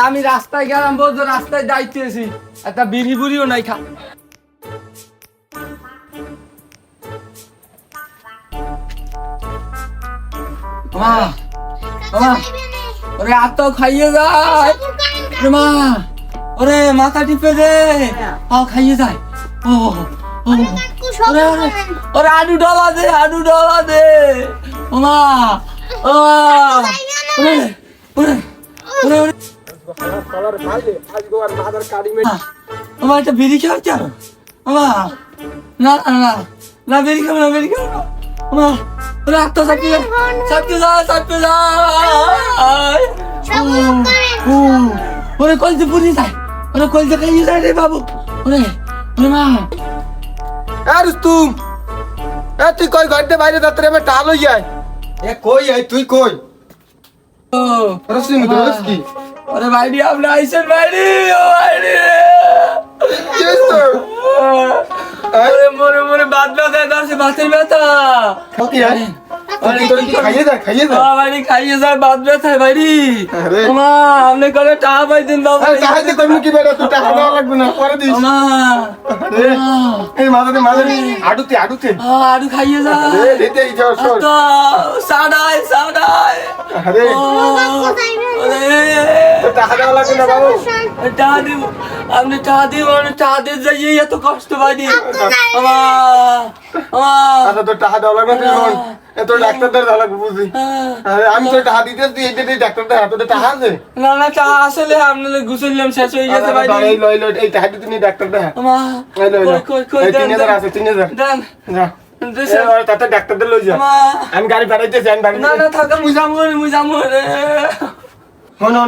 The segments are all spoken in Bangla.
আমি রাস্তায় গেলাম, বলতো রাস্তায় যাইতেছি, একটা বিড়ি বুড়িও নাই খা। মা মা ওরে আর তো খাইয়ে যায় মা, ওরে মাথা টিপে দে, খাইয়ে যায়। ও ওরে ওরে ওরে আলু ডলা দে, আলু ডলা দে মা। ওরে ওরে ওরে ওরে আমার একটা বিড়ি খাওয়া চাও মা? না না না, বিড়ি খাবো না, বিড়ি খাবো না মা। ওরে আত্মা চাপতে যায়, চাপতে যায়, চাপতে যায়। ওরে কলজে পুড়ে যায়, ওরে কলজে খাইয়ে যায় রে বাবু। ওরে ওরে মা। আর তুই তুই কই ঘরতে বাইরে যাত্রে আমি টাল হই যায়। এ কই আই তুই কই? ও রসিম দোস কি? ওরে বাইরে আপনি আইছেন বাইরে, ও বাইরে কি হইছে? ওরে মরে মরে বাত ব্যথা আছে, বাতের ব্যথা। ওকে আই তোর কি খাইয়ে যায়, খাইয়ে যায়? বাইরে খাইয়ে যায়, বাত ব্যথা বাইরে। আরে মা আপনি করে টাকা পাইতেন বাবু। আরে সাহায্য করবি কি বেটা, তুই টাকা দেওয়া লাগবে না, পরে দিস। মা আরে এই মাথাতে মাথাতে আডুতে আডুতে আরো খাইয়ে যায়। আরে রেতে এই যাও সর। তো সাড়াই সাড়াই। আরে তোর টাকা দেওয়া লাগবে না বাবু। টাকা দিব, আপনি টাকা দিব, আমি টাকা দিয়ে যাইয়ে এত কষ্ট পাইনি। আচ্ছা তোর টাকা দেওয়া লাগবে না, তুই তোর ডাক্তারদের দেওয়া লাগবে বুঝি। আরে আমি তোর টাকা দিতে তুই এই ডাক্তারদের হাতে টাকা আছে? না না, টাকা আসলে আপনাদের গুছাইলাম, শেষ হয়ে গেছে ভাই। এই লই লই এই টাকা দিতে নি ডাক্তারদের হাতে। এই লই লই এই 3000 আছে, 3000 দেন। যা এই তাতে ডাক্তারদের লই যা। আমি গাড়ি বাড়াইতেছি, আমি বাড়ি না না থাকা, মুই যাবো রে। no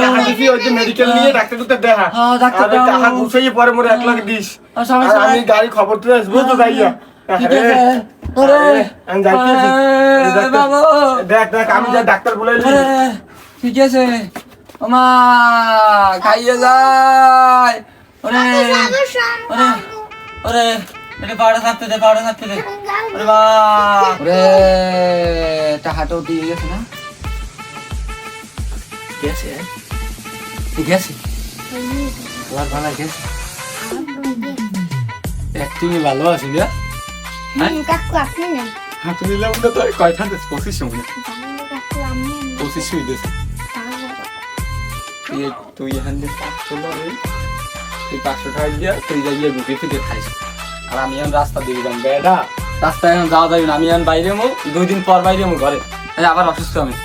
টাকা দিছি ওই যে মেডিকেল নিয়ে ডাক্তারকে দেখা। ডাক্তার আর টাকা গুছাইয়ে পরে মোরে 1 লাখ দিস। আর আমি গাড়ি খবর তুলে আসবো তো যাইয়া। ঠিক আছে। ওরে আমি যাইতেছি বাবা, দেখ দেখ আমি যা ডাক্তার বলাইলি। ঠিক আছে মা, খাইয়ে যায়। ওরে ওরে ওরে এটা পাউডার থাকতে দে, পাউডার থাকতে দে। ওরে মা, ওরে টাকাটাও দিয়ে গেছে না? গেছে গেছে ভালো গেছে। তুমি ভালো আছি না? কাকু আপনি না, তুমি লাগবে তো কয়টা দেশ 25 মিনিট কাকু আমি 25 দেশ। তুই এখান থেকে 500 টাকা, তুই 500 টাকা দিয়া তুই যাইয়ে গুটি ফিরে খাইস। আর আমি এখন রাস্তা দিয়ে দিলাম বেটা, রাস্তায় এখন যাওয়া যাবে না। আমি এখন বাইরে মো, 2 দিন পর বাইরে মো ঘরে, আবার অসুস্থ আমি।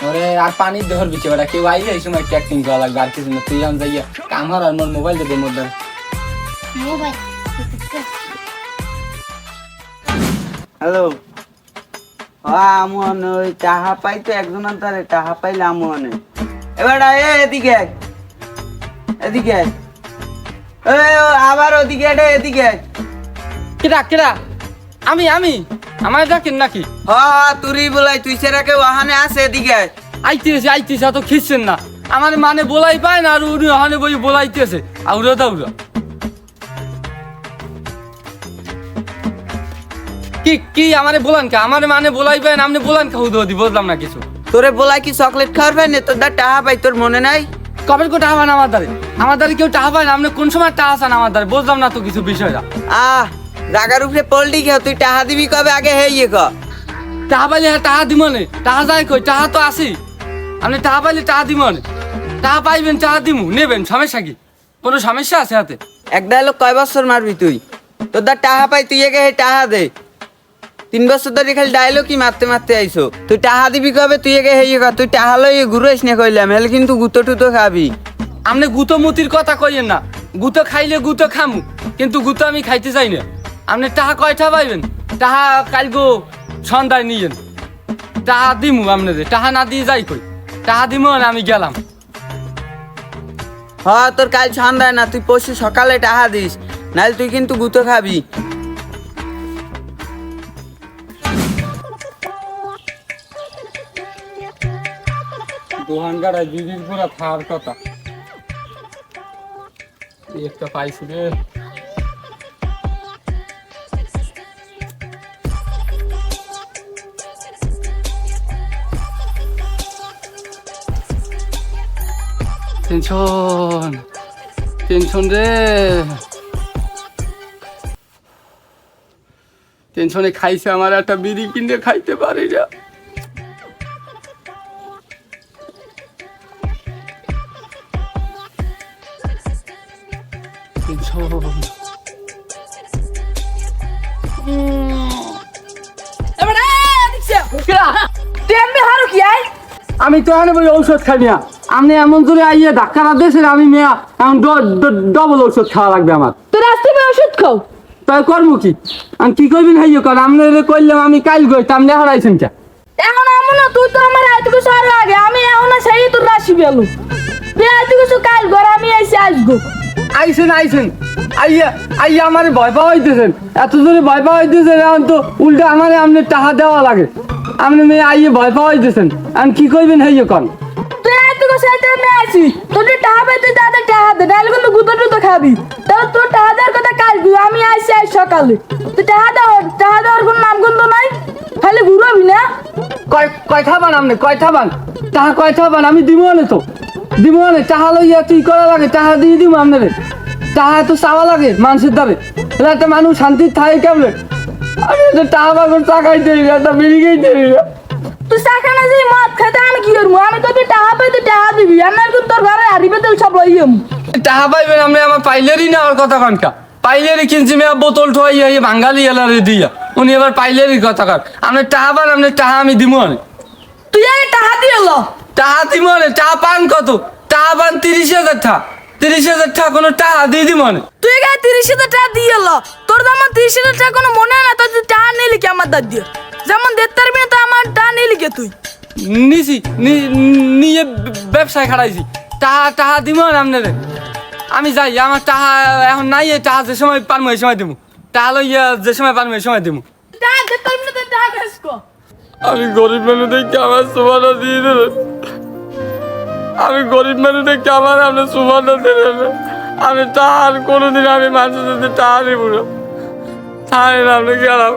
ওরে আর পানি দেহর বিচে বেটা, কেউ আইলে এই সময় ট্যাক্টিং করা লাগবে, আর কিছু না। তুই এখন যাইয়া কামার আর মোর মোবাইল দে মোর ধরে। হ্যালো আমন ওই টাহা পাই তো একজন তারে টাহা পাইলে আমনে এবার এদিকে আয়, এদিকে আয়। আবার ওদিকে এদিকে আয়। কেডা কেডা? আমি আমার ডাকেন নাকি? তুই বলাই তুই সেরা কেউ ওখানে আছে, এদিকে আয়। আইতেছে তো খিচ্ছেন না আমার মানে বলাই পায় না, আর উনি ওখানে বই বলাইতেছে আউরা দাউরা। কি আমারে বলান কা? আমার মানে বলাই পায় না, আপনি বলান কা? হুদি বুঝলাম না কিছু। তোরে বলাই কি চকলেট খাওয়ার পাই না? তোর টাহা পাই, তোর মনে নাই? কবে কেউ টাকা পায় না আমার দ্বারে? আমার দ্বারে কেউ টাকা পায় না। আপনি কোন সময় টাকা চান আমার দ্বারে? বুঝলাম না তো কিছু বিষয়টা। জাগার উপরে পোল্ট্রি খেয়ে তুই টাহা দিবি কবে? আগে হে ইয়ে ক টাকা পাইলে টাকা দিব নে, টাকা যায় কই? টাকা তো আসি, আপনি টাকা পাইলে টাকা দিব নে। টাকা পাইবেন, টাকা দিমু, নেবেন, সমস্যা কি? কোনো সমস্যা আছে হাতে? এক ডায়লগ কয় বছর মারবি তুই? তোর টাহা পাই তুই একে হে টাহা দে। 3 বছর ধরে খালি ডায়লগই মারতে মারতে আইসো। তুই টাহা দিবি কবে? তুই একে হে ক তুই টাহা লই ঘুরাইস না কইলাম, হেলে কিন্তু গুতো টুতো খাবি। আপনি গুতো মুতির কথা কইেন না। গুতো খাইলে গুতো খামু, কিন্তু গুতো আমি খাইতে চাই না। আপনি টাকা কয়টা পাইবেন? টাকা কালগো সন্ধ্যায় নিয়েন, টাকা দিমু আপনাদের। টাকা না দিয়ে যাই কই? টাকা দিমু আর আমি গেলাম। তোর কাল সন্ধ্যায় না, তুই পরশু সকালে টাহা দিস, নাহলে তুই কিন্তু গুতো খাবি। দোহান গাড়ায় 2 দিন পুরা থাকার কথা, একটা পাইছি রে। টেনশন টেনশন রে, টেনশনে খাইছে আমার একটা বিড়ি কিনে খাইতে পারি না। টেনশন আমি তো এখানে বলি ঔষধ খাই না, আপনি এমন জোরে আইয়ে ডাক্তার দেশের আমি মেয়া এখন ডবল ঔষধ খাওয়া লাগবে আমার। তোর রাস্তায় ওষুধ খাও। তাই করবো কি, আমি কি করবেন হাইয়ে কর, আপনার করলাম আমি কাল গইতাম না হারাইছেন কে? এখন এমন না, তুই তো আমার আইতে কিছু আরো আগে, আমি এখন সেই তোর রাশি পেলো, তুই আইতে কিছু কাল ঘর আমি এসে আসবো। আইছেন আইছেন আইয়া আইয়া আমার ভয় পাওয়া হইতেছেন, এত জোরে ভয় পাওয়া হইতেছেন, এখন তো উল্টা আমার আপনি টাকা দেওয়া লাগে, আপনি মেয়ে আইয়ে ভয় পাওয়া হইতেছেন, আমি কি করবেন হাইয়ে কর? তুই আইতে কিছু আইতে আমি আসি, তোর টাকা পাইতে দাদা টাকা দে, নাহলে কিন্তু গুতো টুতো খাবি। তাহলে তোর টাকা দেওয়ার কথা কাল ঘুরো, আমি আসি আজ সকালে। তুই টাকা দেওয়ার কোনো নাম গন্ধ নাই, খালি ঘুরবি না। কয় থাবান আপনি, কয় থাবান টাকা, কয় থাবান আমি দিব না, তো দিব না, টাকা লইয়া তুই করা লাগে, টাকা দিয়ে দিব আপনারে, টাকা তো চাওয়া লাগে মানুষের দ্বারে, একটা মানুষ শান্তি থাকে কেমন? আমি তো টাকা পাগল টাকাই দেই না, একটা বিড়ি গেই দেই না। তুই চাখানা যে মদ খেতে আমি কি করবো, আমি তোকে টাকা পাইতে টাকা দিবি, আর না কিন্তু তোর ঘরে হারিবে তেল সব লইম। টাকা পাইবেন আপনি, আমার পাইলেরই না আর কথা কনকা, পাইলেরই কিনছি মেয়া বোতল ঠোয়াইয়া বাঙালি এলারে দিয়া, উনি এবার পাইলেরই কথা কন, আপনি টাকা পান, আপনি টাকা আমি দিব না। তুই আগে টাকা দিয়ে লো। টাকা দিব না, টাকা পান কত? টাকা পান 30,000 টাকা, 30,000 টাকা কোনো টাকা দিয়ে দিব না। তুই আগে 30,000 টাকা দিয়ে লো, তোর তো আমার 30,000 টাকা কোনো মনে না, তোর টাকা নিলি কি আমার দাঁত দিয়ে, যেমন দেখতে পারবি না তো আমার টাকা নিলি কে তুই? নিছি নিয়ে ব্যবসায় খাড়াইছি, টাকা দিব না আপনাদের, আমি যাই, আমার টাকা এখন নাই, টাকা যে সময় পারবো এই সময় দিব, টাকা লইয়া যে সময় পারবো এই সময় দিব। টাকা দেখতে পারবি না তো টাকা খাস কো। আমি গরিব মানুষ দেখে আমার সুমানটা দিয়ে দেবেন, আমি গরিব মানুষ দেখে আমার আপনার সুমানটা দেবেন, আমি টাকা কোনোদিন আমি মানুষের টাকা দিব না, তাই না আপনি গেলাম।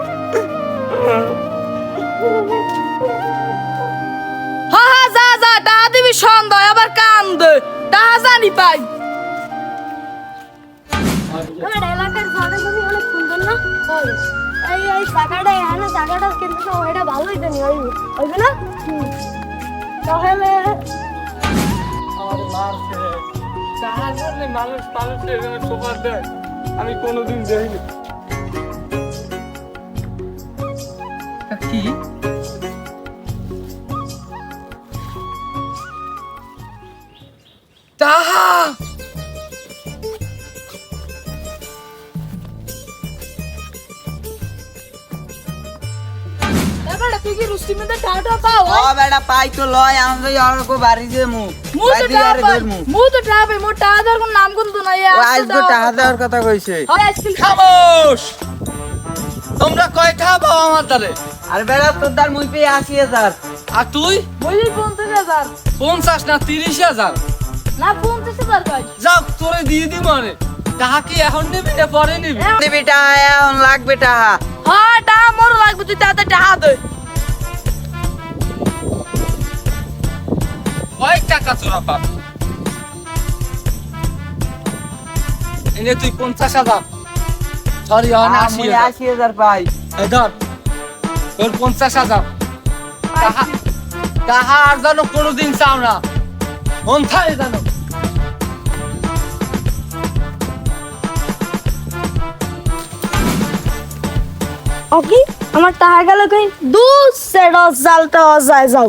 হ্যাঁ হ্যাঁ যা যা, টাকা দিবি সন্ধ্যা, আবার কান্দ, টাকা জানি পাই। আমার এলাকার জায়গাগুলি অনেক সুন্দর না? এই এই জায়গাটা এখানে জায়গাটা কিন্তু এটা ভালোই জানি হইবে না? তাহলে আমি কোনোদিন দেখিনি। কি টাহা? এবার তুই কি রুস্তি মধ্যে টাকা পাও? ও বেটা পাই তো লয়, আমি তো আর কো বাড়ি যে মু মু তো টাকা পাই, মু তো টাকা পাই, মোর টাকা দেওয়ার কোনো নাম কিন্তু নাই। ও আজ তো টাকা দেওয়ার কথা কইছে। খামোশ, তোমরা কয়টা পাও আমার দ্বারে? আর বেটা তোর দার মুই পেয়ে 80,000। আর তুই? বলি 50,000 50 না 30,000? না 50,000 পাই। যাও তোরে দিয়ে দিব আরে, টাকা কি এখন নিবি না পরে নিবি? দিবি টাকা, এখন লাগবে টাকা। হ্যাঁ টাকা মোর লাগবে, তুই তাতে টাকা দে। কয় টাকা তোরা পাব? এনে তুই 50,000, সরি অন আমি 80,000, 80,000 পাই। এই ধর তোর 50,000 টাকা, টাকা আর জানো কোনোদিন চাও না, কোনথায় জানো? ওকে আমার টাকা গেল কই দূর সেটা জালটা যায় যাও।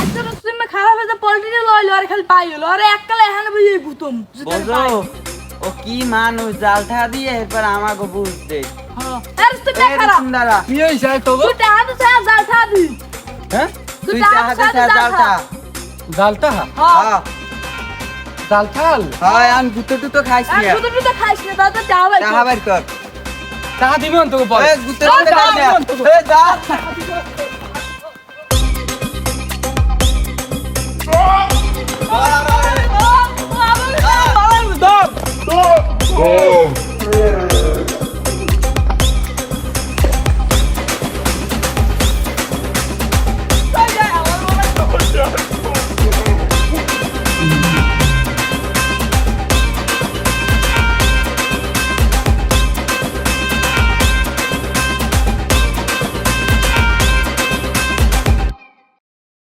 আচ্ছা রুস্তি মে খারাপ হয়ে পলিটিতে লইলো আর খালি পাই হলো, আরে এককালে এখানে বইয়ে গুতম। বুঝো ও কি মানুষ, জালটা দিয়ে এরপর আমাকে বুঝতে। হ্যাঁ আর তুই খারাপ, সুন্দরা কি হইছে তো গো? তুই টাকা তো ছাড়া জাল ঠা দি। হ্যাঁ তুই টাকা দে জালটা। জালটা? হ্যাঁ জাল খাল? হ্যাঁ আমি গুতো টুতো খাইছি আর না। তুই তো খাইস না, তাতে টাকা পাই। টাকা বের কর। টাকা দিবি না তোকে পরে? এ গুতো টুতো খাই না। এ যা। ও